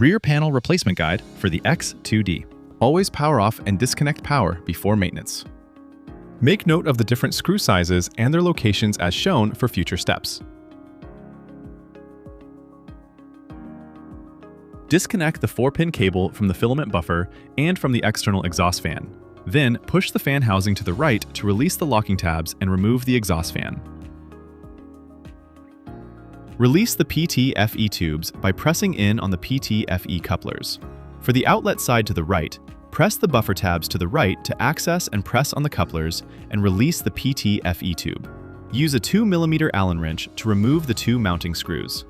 Rear panel replacement guide for the X2D. Always power off and disconnect power before maintenance. Make note of the different screw sizes and their locations as shown for future steps. Disconnect the 4-pin cable from the filament buffer and from the external exhaust fan. Then push the fan housing to the right to release the locking tabs and remove the exhaust fan. Release the PT-FE tubes by pressing in on the PT-FE couplers. For the outlet side to the right, press the buffer tabs to the right to access and press on the couplers and release the PT-FE tube. Use a 2mm Allen wrench to remove the 2 mounting screws.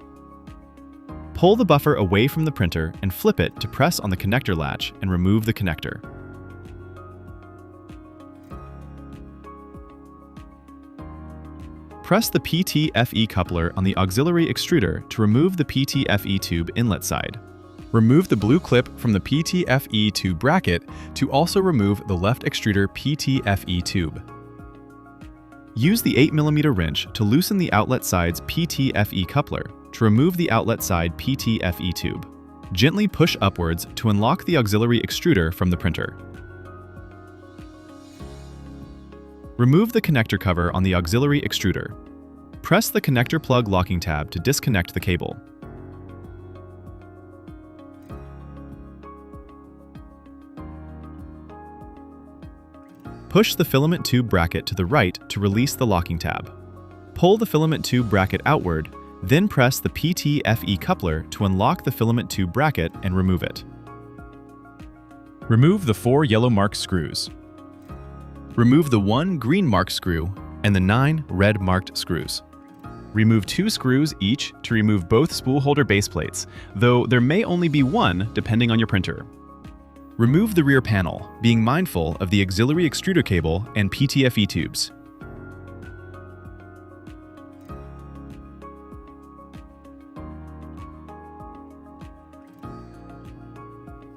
Pull the buffer away from the printer and flip it to press on the connector latch and remove the connector. Press the PT-FE coupler on the auxiliary extruder to remove the PT-FE tube inlet side. Remove the blue clip from the PT-FE tube bracket to also remove the left extruder PT-FE tube. Use the 8mm wrench to loosen the outlet side's PT-FE coupler to remove the outlet side PT-FE tube. Gently push upwards to unlock the auxiliary extruder from the printer. Remove the connector cover on the auxiliary extruder. Press the connector plug locking tab to disconnect the cable. Push the filament tube bracket to the right to release the locking tab. Pull the filament tube bracket outward, then press the PT-FE coupler to unlock the filament tube bracket and remove it. Remove the 4 yellow marked screws. Remove the 1 green marked screw and the 9 red marked screws. Remove 2 screws each to remove both spool holder base plates, though there may only be 1 depending on your printer. Remove the rear panel, being mindful of the auxiliary extruder cable and PT-FE tubes.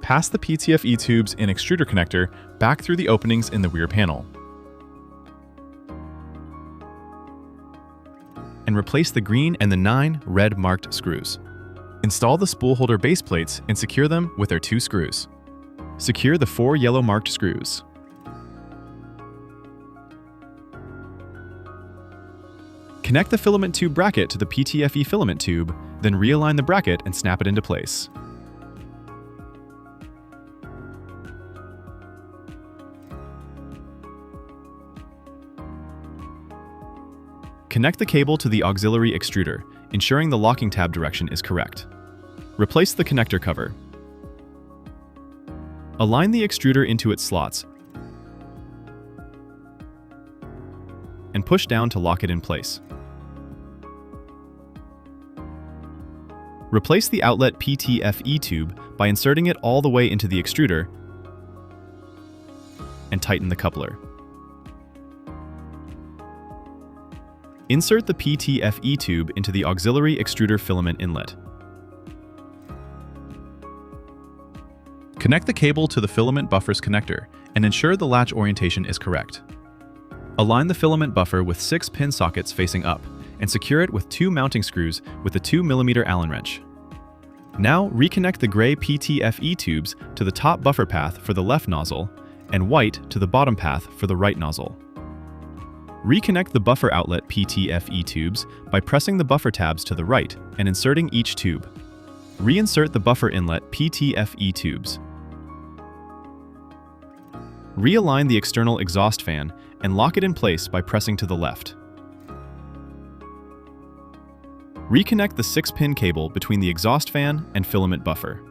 Pass the PT-FE tubes and extruder connector back through the openings in the rear panel. And replace the green and the 9 red marked screws. Install the spool holder base plates and secure them with their 2 screws. Secure the 4 yellow marked screws. Connect the filament tube bracket to the PT-FE filament tube, then realign the bracket and snap it into place. Connect the cable to the auxiliary extruder, ensuring the locking tab direction is correct. Replace the connector cover. Align the extruder into its slots and push down to lock it in place. Replace the outlet PT-FE tube by inserting it all the way into the extruder and tighten the coupler. Insert the PT-FE tube into the auxiliary extruder filament inlet. Connect the cable to the filament buffer's connector and ensure the latch orientation is correct. Align the filament buffer with 6 pin sockets facing up and secure it with 2 mounting screws with a 2mm Allen wrench. Now reconnect the gray PT-FE tubes to the top buffer path for the left nozzle and white to the bottom path for the right nozzle. Reconnect the buffer outlet PT-FE tubes by pressing the buffer tabs to the right and inserting each tube. Reinsert the buffer inlet PT-FE tubes. Realign the external exhaust fan and lock it in place by pressing to the left. Reconnect the 6-pin cable between the exhaust fan and filament buffer.